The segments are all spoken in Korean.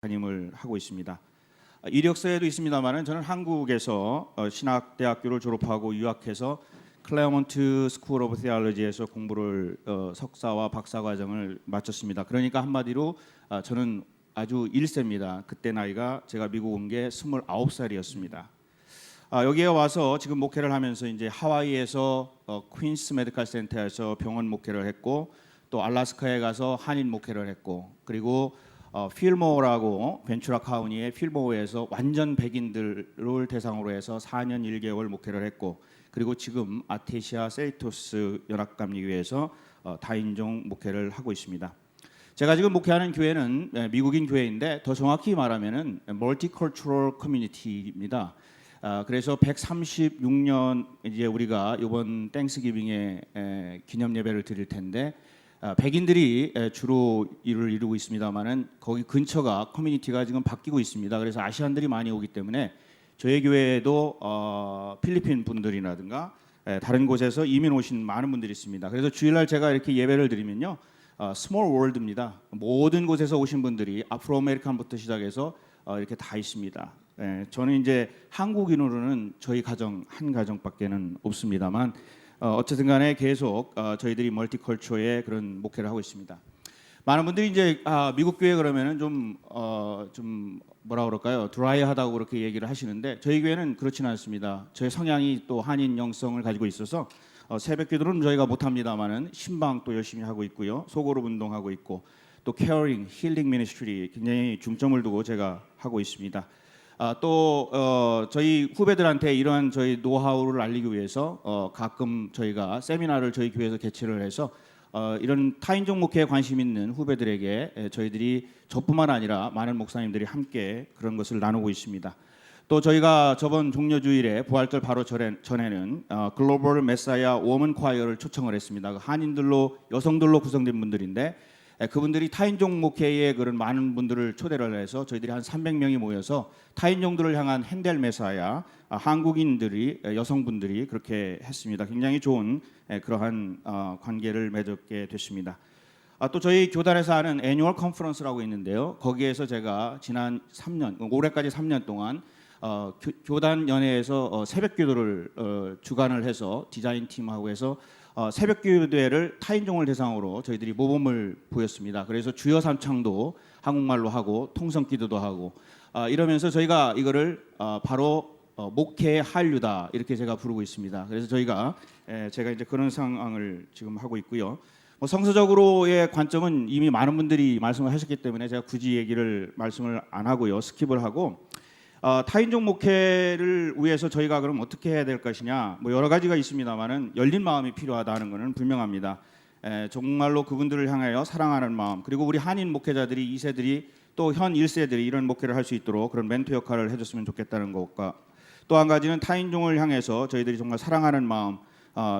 담임을 하고 있습니다. 이력서에도 있습니다만은 저는 한국에서 신학대학교를 졸업하고 유학해서 클레어몬트 스쿨 오브 테올로지에서 공부를 석사와 박사 과정을 마쳤습니다. 그러니까 한마디로 저는 아주 1세입니다. 그때 나이가 제가 미국 온 게 29살이었습니다. 여기에 와서 지금 목회를 하면서 이제 하와이에서 퀸스 메디컬 센터에서 병원 목회를 했고, 또 알래스카에 가서 한인 목회를 했고, 그리고 필모어라고 벤츄라 카운티의 필모어에서 완전 백인들을 대상으로 해서 4년 1개월 목회를 했고, 그리고 지금 아테시아 세이토스 연합감리교회에서 다인종 목회를 하고 있습니다. 제가 지금 목회하는 교회는 미국인 교회인데 더 정확히 말하면은 멀티컬처럴 커뮤니티입니다. 그래서 136년 이제 우리가 이번 땡스기빙에 기념 예배를 드릴 텐데 백인들이 주로 일을 이루고 있습니다만은 거기 근처가 커뮤니티가 지금 바뀌고 있습니다. 그래서 아시안들이 많이 오기 때문에 저희 교회에도 필리핀 분들이라든가 다른 곳에서 이민 오신 많은 분들이 있습니다. 그래서 주일날 제가 이렇게 예배를 드리면요, 스몰 월드입니다. 모든 곳에서 오신 분들이 아프로 아메리칸부터 시작해서 이렇게 다 있습니다. 저는 이제 한국인으로는 저희 가정 한 가정밖에는 없습니다만 어쨌든 간에 계속 저희들이 멀티컬처의 그런 목회를 하고 있습니다. 많은 분들이 이제 미국 교회 그러면은 좀 뭐라 그럴까요? 드라이하다고 그렇게 얘기를 하시는데 저희 교회는 그렇지는 않습니다. 저희 성향이 또 한인 영성을 가지고 있어서 새벽 기도는 저희가 못합니다만은 신방 또 열심히 하고 있고요. 소그룹 운동하고 있고, 또 케어링, 힐링 미니스트리 굉장히 중점을 두고 제가 하고 있습니다. 또 저희 후배들한테 이러한 저희 노하우를 알리기 위해서 가끔 저희가 세미나를 저희 교회에서 개최를 해서 이런 타인종 목회에 관심 있는 후배들에게 저희들이 저뿐만 아니라 많은 목사님들이 함께 그런 것을 나누고 있습니다. 또 저희가 저번 종려주일에 부활절 바로 전에는 글로벌 메사야 워먼 콰이어를 초청을 했습니다. 한인들로 여성들로 구성된 분들인데 그분들이 타인종 목회에 그런 많은 분들을 초대를 해서 저희들이 한 300명이 모여서 타인종들을 향한 핸델 메사야, 한국인들이 여성분들이 그렇게 했습니다. 굉장히 좋은 그러한 관계를 맺게 됐습니다. 또 저희 교단에서 하는 애뉴얼 컨퍼런스라고 있는데요. 거기에서 제가 지난 3년, 올해까지 3년 동안 교단 연회에서 새벽 기도를 주관을 해서 디자인 팀하고 해서 새벽 기도회를 타인종을 대상으로 저희들이 모범을 보였습니다. 그래서 주여 삼창도 한국말로 하고 통성 기도도 하고 이러면서 저희가 이거를 바로 목회의 한류다 이렇게 제가 부르고 있습니다. 그래서 제가 이제 그런 상황을 지금 하고 있고요. 성서적으로의 관점은 이미 많은 분들이 말씀을 하셨기 때문에 제가 굳이 말씀을 안 하고요, 스킵을 하고 타인종 목회를 위해서 저희가 그럼 어떻게 해야 될 것이냐, 여러 가지가 있습니다만은 열린 마음이 필요하다는 것은 분명합니다. 정말로 그분들을 향하여 사랑하는 마음, 그리고 우리 한인 목회자들이 2세들이 또 현 1세들이 이런 목회를 할 수 있도록 그런 멘토 역할을 해줬으면 좋겠다는 것과, 또 한 가지는 타인종을 향해서 저희들이 정말 사랑하는 마음,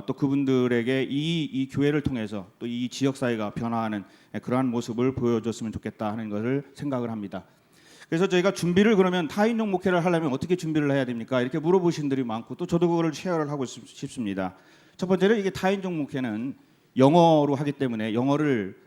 또 그분들에게 이 교회를 통해서 또 이 지역 사회가 변화하는 그러한 모습을 보여줬으면 좋겠다 하는 것을 생각을 합니다. 그래서 저희가 준비를 그러면 타인종 목회를 하려면 어떻게 준비를 해야 됩니까? 이렇게 물어보신 분들이 많고, 또 저도 그거를 쉐어를 하고 싶습니다. 첫 번째는 이게 타인종 목회는 영어로 하기 때문에 영어를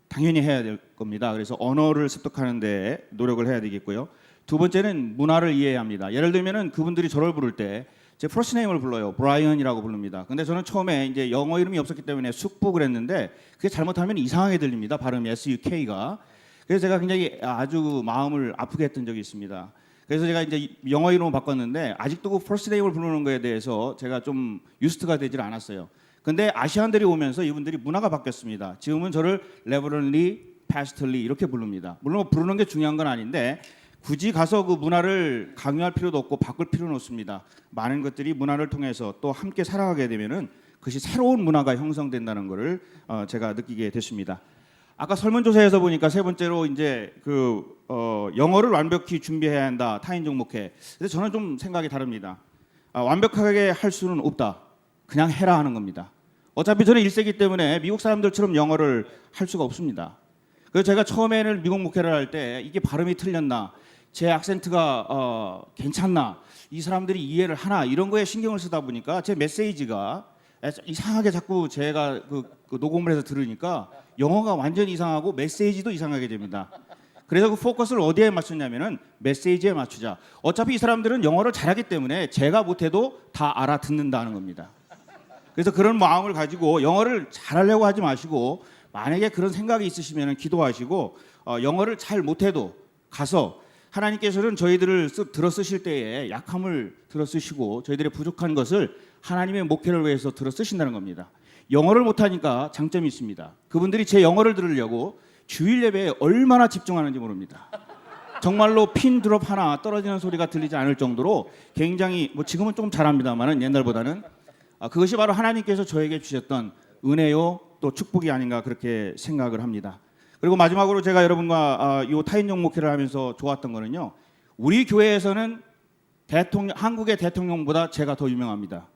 당연히 해야 될 겁니다. 그래서 언어를 습득하는 데 노력을 해야 되겠고요. 두 번째는 문화를 이해해야 합니다. 예를 들면은 그분들이 저를 부를 때 제 퍼스트 네임을 불러요. 브라이언이라고 부릅니다. 근데 저는 처음에 이제 영어 이름이 없었기 때문에 숙부 그랬는데 그게 잘못하면 이상하게 들립니다. 발음이 SUK가. 그래서 제가 굉장히 아주 마음을 아프게 했던 적이 있습니다. 그래서 제가 이제 영어 이름을 바꿨는데 아직도 그 퍼스트 네임을 부르는 거에 대해서 제가 좀 유스트가 되질 않았어요. 근데 아시안들이 오면서 이분들이 문화가 바뀌었습니다. 지금은 저를 레버런리, 패스털리 이렇게 부릅니다. 물론 부르는 게 중요한 건 아닌데 굳이 가서 그 문화를 강요할 필요도 없고 바꿀 필요는 없습니다. 많은 것들이 문화를 통해서 또 함께 살아가게 되면은 그것이 새로운 문화가 형성된다는 것을 제가 느끼게 됐습니다. 아까 설문조사에서 보니까 세 번째로 이제 영어를 완벽히 준비해야 한다, 타인종 목회. 근데 저는 좀 생각이 다릅니다. 완벽하게 할 수는 없다. 그냥 해라 하는 겁니다. 어차피 저는 1세기 때문에 미국 사람들처럼 영어를 할 수가 없습니다. 그래서 제가 처음에는 미국 목회를 할 때 이게 발음이 틀렸나, 제 악센트가 괜찮나, 이 사람들이 이해를 하나, 이런 거에 신경을 쓰다 보니까 제 메시지가 이상하게 자꾸 제가 그 녹음을 해서 들으니까 영어가 완전히 이상하고 메시지도 이상하게 됩니다. 그래서 그 포커스를 어디에 맞췄냐면은 메시지에 맞추자. 어차피 이 사람들은 영어를 잘하기 때문에 제가 못해도 다 알아듣는다는 겁니다. 그래서 그런 마음을 가지고 영어를 잘하려고 하지 마시고 만약에 그런 생각이 있으시면 기도하시고 영어를 잘 못해도 가서 하나님께서는 저희들을 들어 쓰실 때에 약함을 들어 쓰시고 저희들의 부족한 것을 하나님의 목회를 위해서 들어 쓰신다는 겁니다. 영어를 못하니까 장점이 있습니다. 그분들이 제 영어를 들으려고 주일 예배에 얼마나 집중하는지 모릅니다. 정말로 핀 드롭 하나 떨어지는 소리가 들리지 않을 정도로 굉장히 지금은 조금 잘합니다만은 옛날보다는 그것이 바로 하나님께서 저에게 주셨던 은혜요 또 축복이 아닌가 그렇게 생각을 합니다. 그리고 마지막으로 제가 여러분과 이 타인종 목회를 하면서 좋았던 거는요. 우리 교회에서는 한국의 대통령보다 제가 더 유명합니다.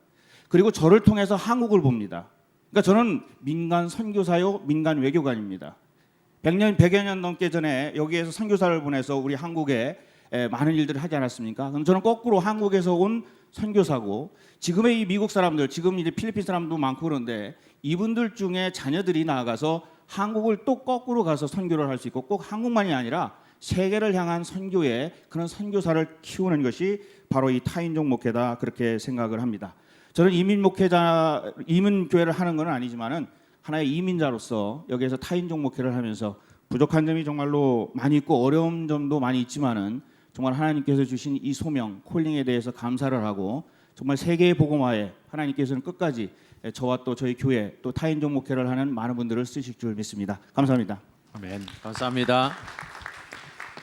그리고 저를 통해서 한국을 봅니다. 그러니까 저는 민간 선교사요, 민간 외교관입니다. 100여 년 넘게 전에 여기에서 선교사를 보내서 우리 한국에 많은 일들을 하지 않았습니까? 그럼 저는 거꾸로 한국에서 온 선교사고 지금의 이 미국 사람들, 지금 이제 필리핀 사람도 많고 그런데 이분들 중에 자녀들이 나아가서 한국을 또 거꾸로 가서 선교를 할 수 있고 꼭 한국만이 아니라 세계를 향한 선교의 그런 선교사를 키우는 것이 바로 이 타인종 목회다 그렇게 생각을 합니다. 저는 이민 교회를 하는 건 아니지만은 하나의 이민자로서 여기에서 타인종 목회를 하면서 부족한 점이 정말로 많이 있고 어려운 점도 많이 있지만은 정말 하나님께서 주신 이 소명, 콜링에 대해서 감사를 하고 정말 세계의 복음화에 하나님께서는 끝까지 저와 또 저희 교회 또 타인종 목회를 하는 많은 분들을 쓰실 줄 믿습니다. 감사합니다. 아멘. 감사합니다.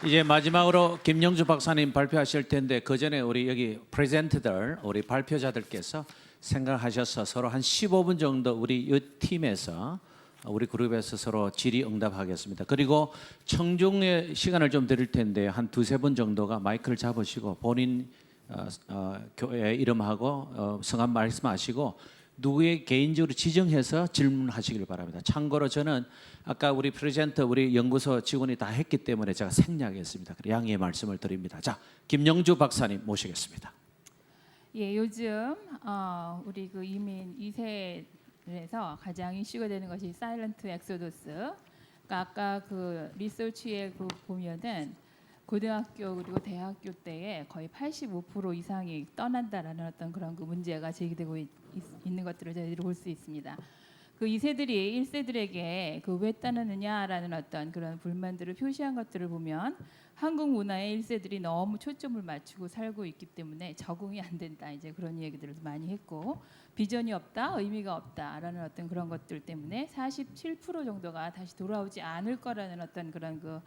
이제 마지막으로 김영주 박사님 발표하실 텐데 그 전에 우리 여기 프레젠트들 우리 발표자들께서 생각하셔서 서로 한 15분 정도 우리 이 팀에서 우리 그룹에서 서로 질의응답하겠습니다. 그리고 청중의 시간을 좀 드릴 텐데 한 두세 분 정도가 마이크를 잡으시고 본인 교회 이름하고 성함 말씀하시고 누구의 개인적으로 지정해서 질문하시길 바랍니다. 참고로 저는 아까 우리 프레젠터 우리 연구소 직원이 다 했기 때문에 제가 생략했습니다. 양해의 말씀을 드립니다. 자, 김영주 박사님 모시겠습니다. 예, 요즘 우리 그 이민 2세에서 가장 이슈가 되는 것이 사일런트 엑소더스. 그러니까 아까 그 리서치에 그 보면은 고등학교 그리고 대학교 때에 거의 85% 이상이 떠난다라는 어떤 그런 그 문제가 제기되고 있는 것들을 저희들이 볼 수 있습니다. 그 2세들이 1세들에게 그 왜 떠나느냐라는 어떤 그런 불만들을 표시한 것들을 보면 한국 문화에 1세들이 너무 초점을 맞추고 살고 있기 때문에 적응이 안 된다. 이제 그런 얘기들을 많이 했고 비전이 없다, 의미가 없다라는 어떤 그런 것들 때문에 47% 정도가 다시 돌아오지 않을 거라는 어떤 그런 그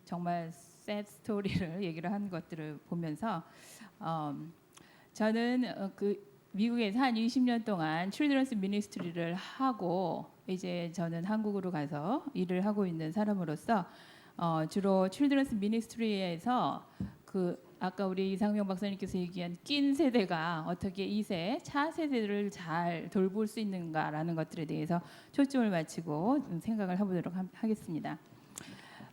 정말 sad 스토리를 얘기를 한 것들을 보면서 저는 그 미국에서 한 20년 동안 칠드런스 미니스트리를 하고 이제 저는 한국으로 가서 일을 하고 있는 사람으로서 주로 칠드런스 미니스트리에서 그 아까 우리 이상명 박사님께서 얘기한 낀 세대가 어떻게 2세 차세대를 잘 돌볼 수 있는가라는 것들에 대해서 초점을 맞추고 생각을 해보도록 하겠습니다.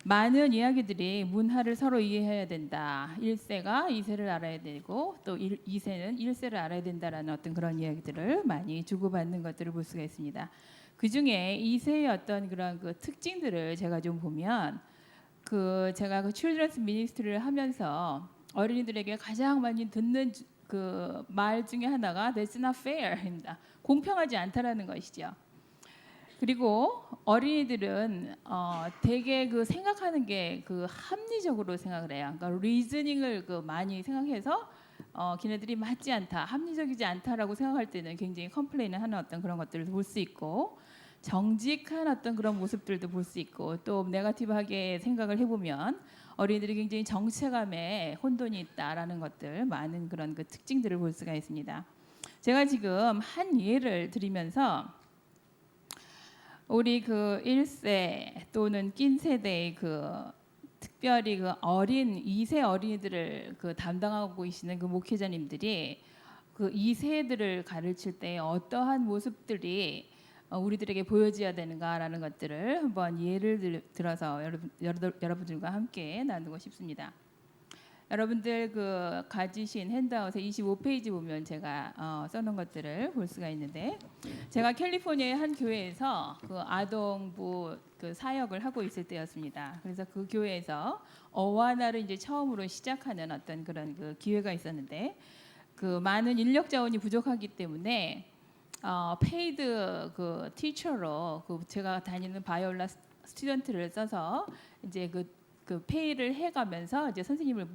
많은 이야기들이 문화를 서로 이해해야 된다. 1세가 2세를 알아야 되고 또 2세는 1세를 알아야 된다라는 어떤 그런 이야기들을 많이 주고받는 것들을 볼 수가 있습니다. 그 중에 2세의 어떤 그런 그 특징들을 제가 좀 보면 제가 그 칠드런스 미니스트리를 하면서 어린이들에게 가장 많이 듣는 그 말 중에 하나가 That's not fair입니다. 공평하지 않다라는 것이죠. 그리고 어린이들은 되게 그 생각하는 게 그 합리적으로 생각을 해요. 그러니까 리즈닝을 그 많이 생각해서 걔네들이 맞지 않다, 합리적이지 않다라고 생각할 때는 굉장히 컴플레인을 하는 어떤 그런 것들을 볼 수 있고 정직한 어떤 그런 모습들도 볼 수 있고 또 네거티브하게 생각을 해보면 어린이들이 굉장히 정체감에 혼돈이 있다라는 것들 많은 그런 그 특징들을 볼 수가 있습니다. 제가 지금 한 예를 드리면서 우리 그 1세 또는 낀 세대의 그 특별히 그 어린 2세 어린이들을 그 담당하고 계시는 그 목회자님들이 그 2세들을 가르칠 때 어떠한 모습들이 우리들에게 보여져야 되는가라는 것들을 한번 예를 들어서 여러분들과 함께 나누고 싶습니다. 여러분들 그 가지신 핸드아웃에 25페이지 보면 제가 써놓은 것들을 볼 수가 있는데, 제가 캘리포니아의 한 교회에서 그 아동부 그 사역을 하고 있을 때였습니다. 그래서 그 교회에서 어와나를 이제 처음으로 시작하는 어떤 그런 그 기회가 있었는데, 그 많은 인력 자원이 부족하기 때문에 페이드 그 티처로 그 제가 다니는 바이올라 스튜던트를 써서 이제 그 페이를 해가면서 이제 선생님을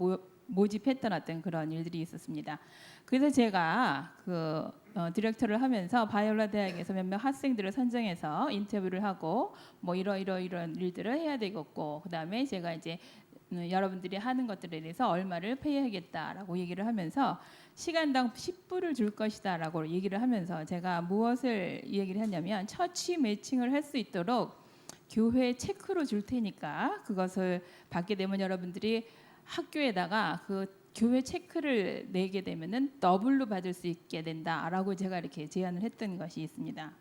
모집했던 어떤 그런 일들이 있었습니다. 그래서 제가 그 디렉터를 하면서 바이올라 대학에서 몇몇 학생들을 선정해서 인터뷰를 하고 뭐 이런 일들을 해야 되겠고, 그다음에 제가 이제 여러분들이 하는 것들에 대해서 얼마를 페이하겠다라고 얘기를 하면서 시간당 10불을 줄 것이다라고 얘기를 하면서 제가 무엇을 얘기를 했냐면, 처치 매칭을 할 수 있도록 교회 체크로 줄 테니까 그것을 받게 되면 여러분들이 학교에다가 그 교회 체크를 내게 되면은 더블로 받을 수 있게 된다라고 제가 이렇게 제안을 했던 것이 있습니다.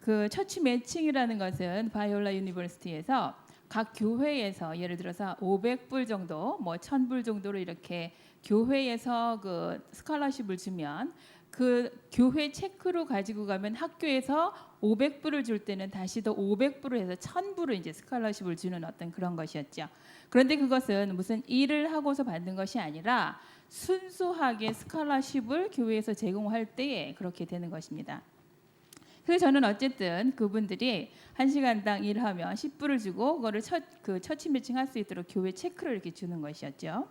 그 처치 매칭이라는 것은 바이올라 유니버시티에서 각 교회에서 예를 들어서 500불 정도, 뭐 1000불 정도로 이렇게 교회에서 그 스칼러십을 주면 그 교회 체크로 가지고 가면 학교에서 500불을 줄 때는 다시 더 500불을 해서 1000불을 이제 스칼러십을 주는 어떤 그런 것이었죠. 그런데 그것은 무슨 일을 하고서 받는 것이 아니라 순수하게 스칼러십을 교회에서 제공할 때에 그렇게 되는 것입니다. 그래서 저는 어쨌든 그분들이 1시간당 일하면 10불을 주고 그거를 처치 매칭할 수 있도록 교회 체크를 이렇게 주는 것이었죠.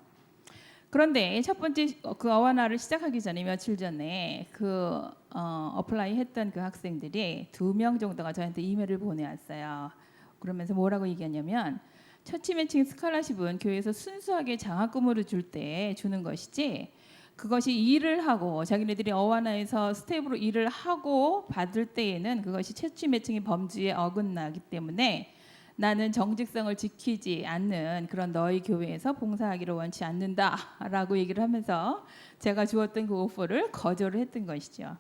그런데 첫 번째 그 어와나를 시작하기 전에 며칠 전에 그 어플라이 했던 그 학생들이 2명 정도가 저한테 이메일을 보내왔어요. 그러면서 뭐라고 얘기했냐면, 처치 매칭 스칼러십은 교회에서 순수하게 장학금으로 줄 때 주는 것이지, 그것이 일을 하고 자기네들이 어와나에서 스텝으로 일을 하고 받을 때에는 그것이 처치 매칭의 범주에 어긋나기 때문에 나는 정직성을 지키지 않는 그런 너희 교회에서 봉사하기를 원치 않는다라고 얘기를 하면서 제가 주었던 그 오퍼를 거절을 했던 것이죠.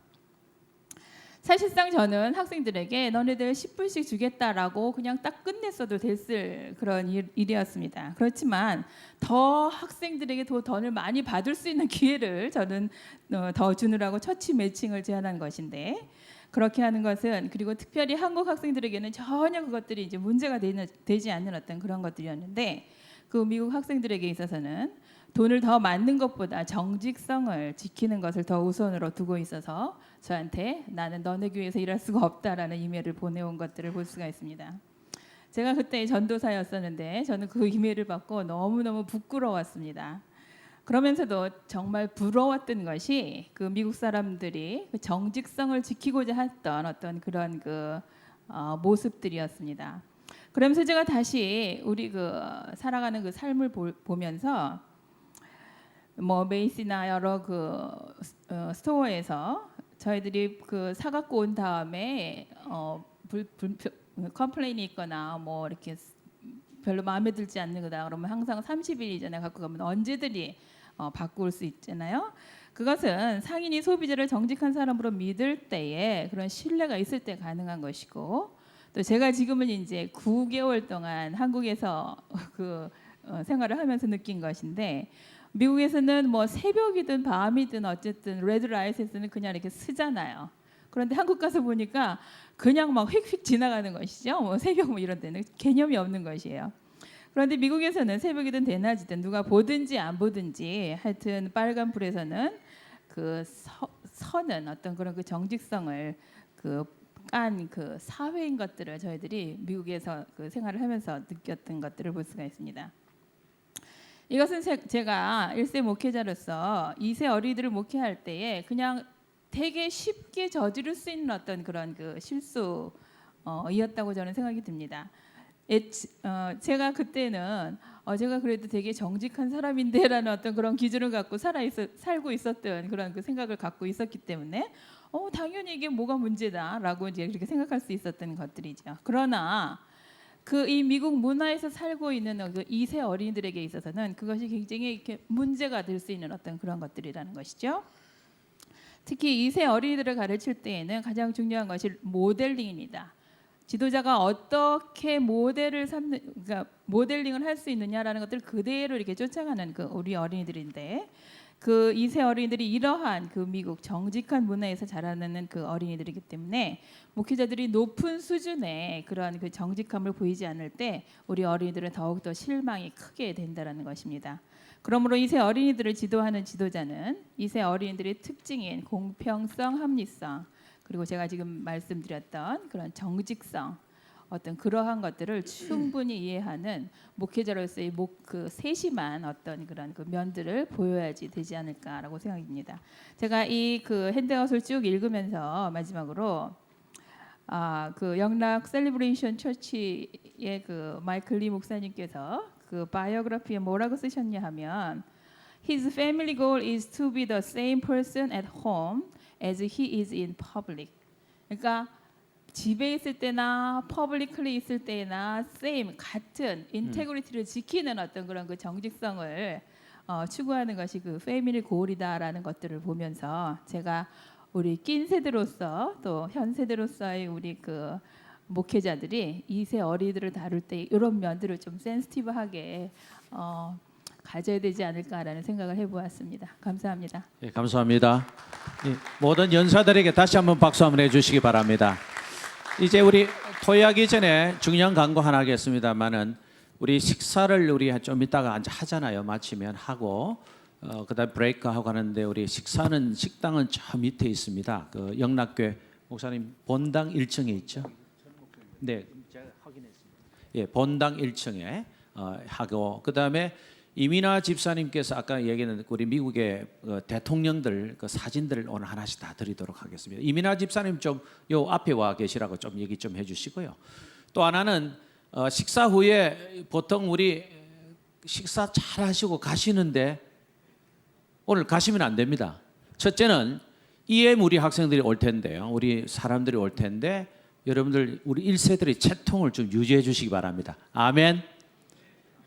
사실상 저는 학생들에게 너네들 10불씩 주겠다라고 그냥 딱 끝냈어도 됐을 그런 일이었습니다. 그렇지만 더 학생들에게 더 돈을 많이 받을 수 있는 기회를 저는 더 주느라고 처치 매칭을 제안한 것인데, 그렇게 하는 것은, 그리고 특별히 한국 학생들에게는 전혀 그것들이 이제 문제가 되지 않는 어떤 그런 것들이었는데, 그 미국 학생들에게 있어서는 돈을 더 많는 것보다 정직성을 지키는 것을 더 우선으로 두고 있어서 저한테 나는 너네 교회에서 일할 수가 없다라는 이메일을 보내온 것들을 볼 수가 있습니다. 제가 그때 전도사였었는데 저는 그 이메일을 받고 너무너무 부끄러웠습니다. 그러면서도 정말 부러웠던 것이 그 미국 사람들이 그 정직성을 지키고자 했던 어떤 그런 그 모습들이었습니다. 그러면서 제가 다시 우리 그 살아가는 그 삶을 보면서 뭐 메이시나 여러 그 스토어에서 저희들이 그 사갖고 온 다음에 컴플레인이 있거나 뭐 이렇게 별로 마음에 들지 않는 거다 그러면 항상 30일 이전에 갖고 가면 언제든지 바꿀 수 있잖아요. 그것은 상인이 소비자를 정직한 사람으로 믿을 때에 그런 신뢰가 있을 때 가능한 것이고, 또 제가 지금은 이제 9개월 동안 한국에서 그 생활을 하면서 느낀 것인데, 미국에서는 뭐 새벽이든 밤이든 어쨌든 레드라이트에서는 그냥 이렇게 쓰잖아요. 그런데 한국 가서 보니까 그냥 막 휙휙 지나가는 것이죠. 뭐 새벽 뭐 이런 데는 개념이 없는 것이에요. 그런데 미국에서는 새벽이든 대낮이든 누가 보든지 안 보든지 하여튼 빨간 불에서는 그 서는 어떤 그런 그 정직성을 깐 그 사회인 것들을 저희들이 미국에서 그 생활을 하면서 느꼈던 것들을 볼 수가 있습니다. 이것은 제가 1세 목회자로서 2세 어린이들을 목회할 때에 그냥 되게 쉽게 저지를 수 있는 어떤 그런 그 실수였다고 저는 생각이 듭니다. 제가 그때는 제가 그래도 되게 정직한 사람인데라는 어떤 그런 기준을 갖고 살고 있었던 그런 그 생각을 갖고 있었기 때문에 당연히 이게 뭐가 문제다라고 이제 그렇게 생각할 수 있었던 것들이죠. 그러나 이 미국 문화에서 살고 있는 그 2세 어린이들에게 있어서는 그것이 굉장히 이렇게 문제가 될 수 있는 어떤 그런 것들이라는 것이죠. 특히 2세 어린이들을 가르칠 때에는 가장 중요한 것이 모델링입니다. 지도자가 어떻게 모델을 삼는, 그러니까 모델링을 할 수 있느냐라는 것들을 그대로 이렇게 쫓아가는 그 우리 어린이들인데, 그 2세 어린이들이 이러한 그 미국 정직한 문화에서 자라나는 그 어린이들이기 때문에 목회자들이 높은 수준의 그러한 그 정직함을 보이지 않을 때 우리 어린이들은 더욱더 실망이 크게 된다라는 것입니다. 그러므로 2세 어린이들을 지도하는 지도자는 2세 어린이들의 특징인 공평성, 합리성, 그리고 제가 지금 말씀드렸던 그런 정직성, 어떤 그러한 것들을 충분히 이해하는 목회자로서의 그 세심한 어떤 그런 그 면들을 보여야지 되지 않을까라고 생각입니다. 제가 이 그 핸드아웃을 쭉 읽으면서 마지막으로 그 영락 셀리브레이션 처치의 그 마이클 리 목사님께서 그 바이오그래피에 뭐라고 쓰셨냐 하면 His family goal is to be the same person at home as he is in public. 그러니까 집에 있을 때나 퍼블릭리 있을 때나 same 같은 인테그리티를 지키는 어떤 그런 그 정직성을 추구하는 것이 그 패밀리 고울이다라는 것들을 보면서 제가 우리 낀 세대로서 또 현 세대로서의 우리 그 목회자들이 2세 어린이들을 다룰 때 이런 면들을 좀 센시티브하게 가져야 되지 않을까라는 생각을 해보았습니다. 감사합니다. 예, 감사합니다. 예, 모든 연사들에게 다시 한번 박수 한번 해주시기 바랍니다. 이제 우리 토의하기 전에 중요한 광고 하나 하겠습니다만은 우리 식사를 우리 좀 이따가 하잖아요. 마치면 하고 그다음 브레이크 하고 하는데 우리 식당은 저 밑에 있습니다. 그 영락교회 목사님 본당 1층에 있죠. 네, 제가 확인했습니다. 예, 본당 1층에 하고 그다음에 이민아 집사님께서 아까 얘기했는 우리 미국의 대통령들 그 사진들을 오늘 하나씩 다 드리도록 하겠습니다. 이민아 집사님 좀 요 앞에 와 계시라고 좀 얘기 좀 해주시고요. 또 하나는 식사 후에 보통 우리 식사 잘 하시고 가시는데 오늘 가시면 안 됩니다. 첫째는 EM 우리 학생들이 올 텐데요. 우리 사람들이 올 텐데 여러분들 우리 1세들의 채통을 좀 유지해 주시기 바랍니다. 아멘.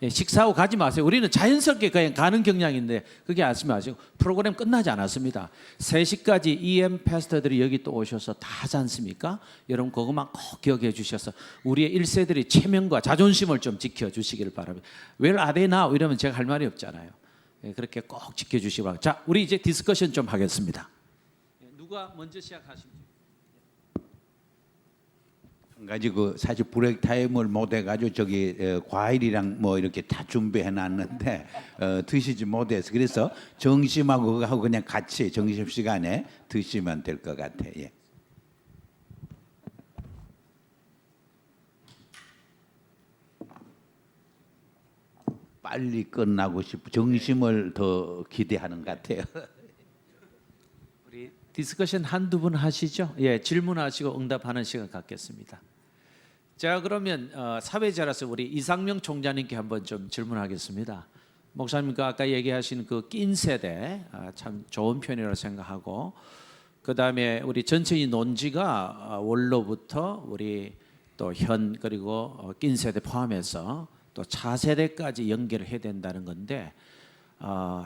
예, 식사하고 가지 마세요. 우리는 자연스럽게 그냥 가는 경향인데 그게 아시지 마시고 프로그램 끝나지 않았습니다. 3시까지 EM 패스터들이 여기 또 오셔서 다 하지 않습니까? 여러분 그것만 꼭 기억해 주셔서 우리의 1세들의 체면과 자존심을 좀 지켜주시기를 바랍니다. Where are they now? 이러면 제가 할 말이 없잖아요. 예, 그렇게 꼭 지켜주시기 바랍니다. 자, 우리 이제 디스커션 좀 하겠습니다. 누가 먼저 시작하십니까? 한 가지 그 사실 브레이크 타임을 못 해가지고 저기 과일이랑 뭐 이렇게 다 준비해 놨는데 드시지 못해서 그래서 점심하고 그거하고 그냥 같이 점심 시간에 드시면 될 것 같아. 예. 빨리 끝나고 싶어. 점심을 더 기대하는 것 같아요. 우리 디스커션 한두 분 하시죠? 예, 질문하시고 응답하는 시간 갖겠습니다. 자, 그러면 사회자라서 우리 이상명 총장님께 한번 좀 질문하겠습니다. 목사님과 아까 얘기하신 그 낀 세대 참 좋은 표현이라고 생각하고 그다음에 우리 전체의 논지가 원로부터 우리 또 현 그리고 낀 세대 포함해서 또 차세대까지 연결을 해야 된다는 건데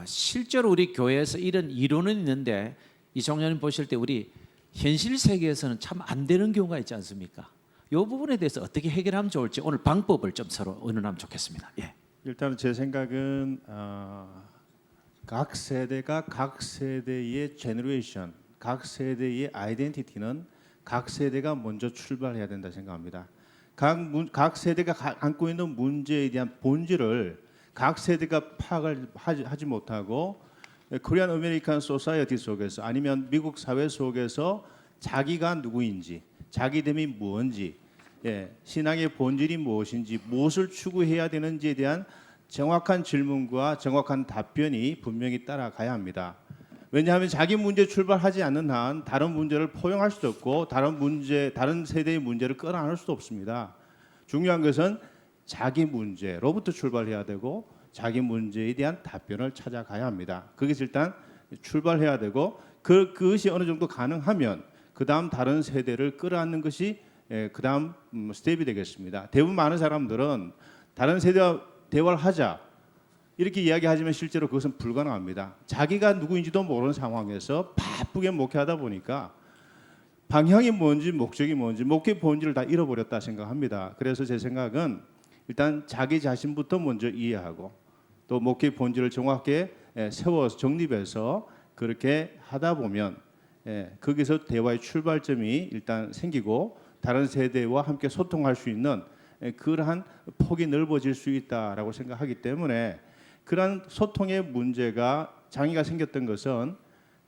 실제로 우리 교회에서 이런 이론은 있는데 이 총장님 보실 때 우리 현실 세계에서는 참 안 되는 경우가 있지 않습니까? 이 부분에 대해서 어떻게 해결하면 좋을지 오늘 방법을 좀 서로 의논하면 좋겠습니다. 예. 일단 제 생각은 각 세대가 각 세대의 제너레이션, 각 세대의 아이덴티티는 각 세대가 먼저 출발해야 된다 생각합니다. 각 세대가 안고 있는 문제에 대한 본질을 각 세대가 파악을 하지 못하고 코리안 아메리칸 소사이어티 속에서 아니면 미국 사회 속에서 자기가 누구인지 자기됨이 무엇인지 신앙의 본질이 무엇인지 무엇을 추구해야 되는지에 대한 정확한 질문과 정확한 답변이 분명히 따라가야 합니다. 왜냐하면 자기 문제 출발하지 않는 한 다른 문제를 포용할 수도 없고 다른 세대의 문제를 끌어안을 수도 없습니다. 중요한 것은 자기 문제로부터 출발해야 되고 자기 문제에 대한 답변을 찾아가야 합니다. 그것이 일단 출발해야 되고 그것이 어느 정도 가능하면 그 다음 다른 세대를 끌어안는 것이 그 다음 스텝이 되겠습니다. 대부분 많은 사람들은 다른 세대와 대화를 하자 이렇게 이야기하지만 실제로 그것은 불가능합니다. 자기가 누구인지도 모르는 상황에서 바쁘게 목회하다 보니까 방향이 뭔지 목적이 뭔지 목회 본질을 다 잃어버렸다 생각합니다. 그래서 제 생각은 일단 자기 자신부터 먼저 이해하고 또 목회 본질을 정확하게 세워서 정립해서 그렇게 하다 보면 거기서 대화의 출발점이 일단 생기고 다른 세대와 함께 소통할 수 있는 그러한 폭이 넓어질 수 있다라고 생각하기 때문에 그러한 소통의 문제가 장애가 생겼던 것은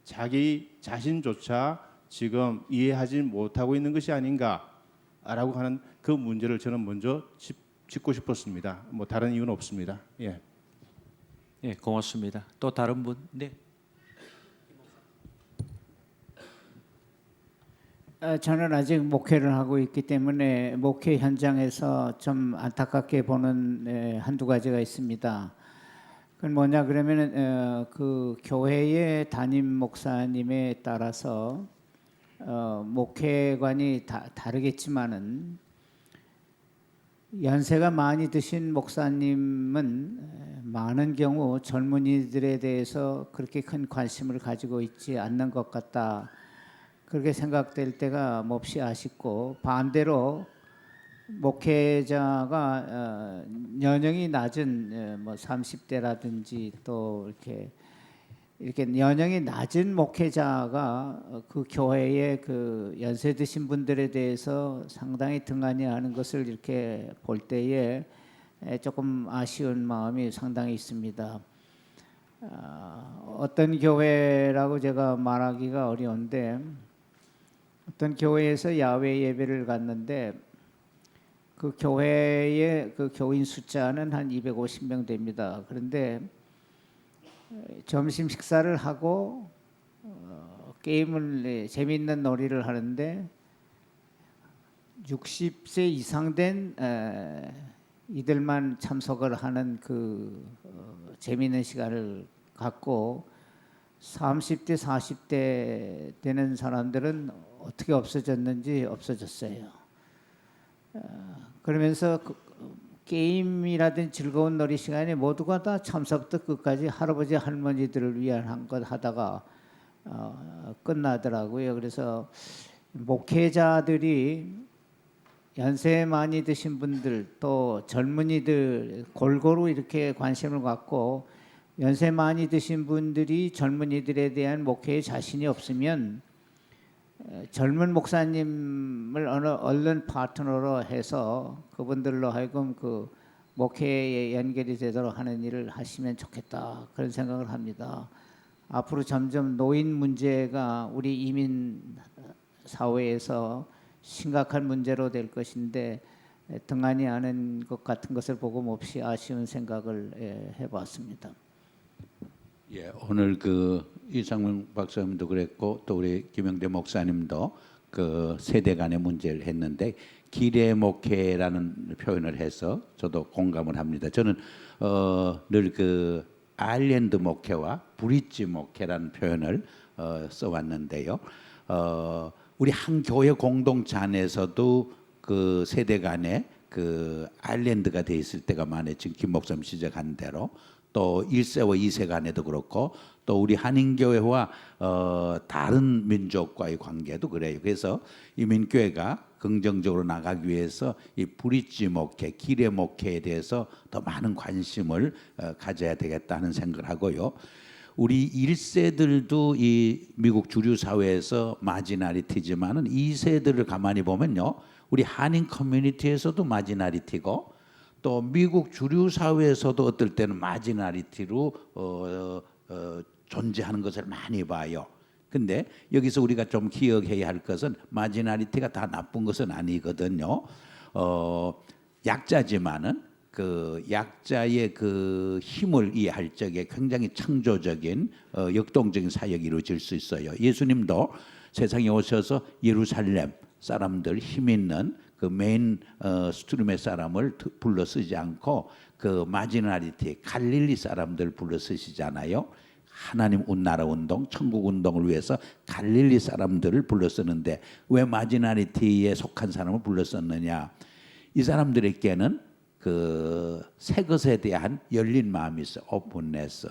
자기 자신조차 지금 이해하지 못하고 있는 것이 아닌가라고 하는 그 문제를 저는 먼저 짚고 싶었습니다. 뭐 다른 이유는 없습니다. 예. 예, 고맙습니다. 또 다른 분? 네. 저는 아직 목회를 하고 있기 때문에 목회 현장에서 좀 안타깝게 보는 한두 가지가 있습니다. 그건 뭐냐 그러면은 그 교회의 담임 목사님에 따라서 목회관이 다르겠지만은 연세가 많이 드신 목사님은 많은 경우 젊은이들에 대해서 그렇게 큰 관심을 가지고 있지 않는 것 같다. 그렇게 생각될 때가 몹시 아쉽고 반대로 목회자가 연령이 낮은 뭐 30대라든지 또 이렇게 연령이 낮은 목회자가 그 교회의 그 연세 드신 분들에 대해서 상당히 등한히하는 것을 이렇게 볼 때에 조금 아쉬운 마음이 상당히 있습니다. 어떤 교회라고 제가 말하기가 어려운데 어떤 교회에서 야외 예배를 갔는데 그 교회의 그 교인 숫자는 한 250명 됩니다. 그런데 점심 식사를 하고 게임을 재미있는 놀이를 하는데 60세 이상 된 이들만 참석을 하는 그 재미있는 시간을 갖고 30대 40대 되는 사람들은 어떻게 없어졌는지 없어졌어요. 그러면서 게임이라든 즐거운 놀이 시간에 모두가 다 참석부터 끝까지 할아버지 할머니들을 위한 한 것 하다가 끝나더라고요. 그래서 목회자들이 연세 많이 드신 분들 또 젊은이들 골고루 이렇게 관심을 갖고 연세 많이 드신 분들이 젊은이들에 대한 목회에 자신이 없으면 젊은 목사님을 얼른 파트너로 해서 그분들로 하여금 그 목회에 연결이 되도록 하는 일을 하시면 좋겠다 그런 생각을 합니다. 앞으로 점점 노인 문제가 우리 이민 사회에서 심각한 문제로 될 것인데 등한히 하는 것 같은 것을 보고 몹시 아쉬운 생각을 해봤습니다. 예, 오늘 그 이상문 박사님도 그랬고 또 우리 김영대 목사님도 그 세대 간의 문제를 했는데 기대 목회라는 표현을 해서 저도 공감을 합니다. 저는 늘 그 아일랜드 목회와 브릿지 목회라는 표현을 써왔는데요. 우리 한 교회 공동체 안에서도 그 세대 간에 그 아일랜드가 돼 있을 때가 많아요. 지금 김 목사님 지적한 대로. 또 1세와 2세 간에도 그렇고 또 우리 한인교회와 다른 민족과의 관계도 그래요. 그래서 이민교회가 긍정적으로 나가기 위해서 이 브릿지 목회, 기례 목회에 대해서 더 많은 관심을 가져야 되겠다는 생각을 하고요. 우리 1세들도 이 미국 주류 사회에서 마지나리티지만은 2세들을 가만히 보면요. 우리 한인 커뮤니티에서도 마지나리티고 또 미국 주류 사회에서도 어떨 때는 마지나리티로 존재하는 것을 많이 봐요. 근데 여기서 우리가 좀 기억해야 할 것은 마지나리티가 다 나쁜 것은 아니거든요. 약자지만은 그 약자의 그 힘을 이해할 적에 굉장히 창조적인 역동적인 사역이 이루어질 수 있어요. 예수님도 세상에 오셔서 예루살렘 사람들 힘 있는 그 메인 스트림의 사람을 불러 쓰지 않고 그 마지나리티 갈릴리 사람들 불러 쓰시잖아요. 하나님 나라 운동, 천국 운동을 위해서 갈릴리 사람들을 불러 쓰는데 왜 마지나리티에 속한 사람을 불러 썼느냐? 이 사람들에게는 그 새 것에 대한 열린 마음이 있어, 오픈네스,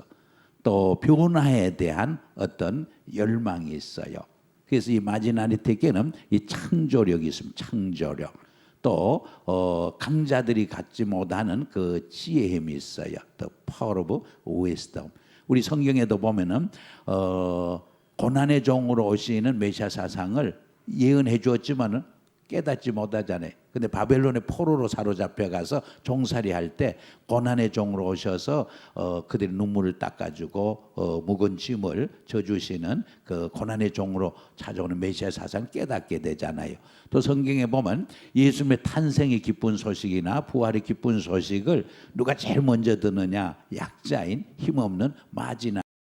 또 변화에 대한 어떤 열망이 있어요. 그래서 이 마지나리티에게는 이 창조력이 있습니다. 창조력. 또 강자들이 갖지 못하는 그 지혜의 힘이 있어요. The power of wisdom. 우리 성경에도 보면은 고난의 종으로 오시는 메시아 사상을 예언해 주었지만은 깨닫지 못하잖아요. 근데 바벨론의 포로로 사로잡혀 가서 종살이 할 때 고난의 종으로 오셔서 그들의 눈물을 닦아주고 묵은 짐을 져주시는 그 고난의 종으로 찾아오는 메시아 사상 깨닫게 되잖아요. 또 성경에 보면 예수님의 탄생의 기쁜 소식이나 부활의 기쁜 소식을 누가 제일 먼저 듣느냐? 약자인 힘없는 마지나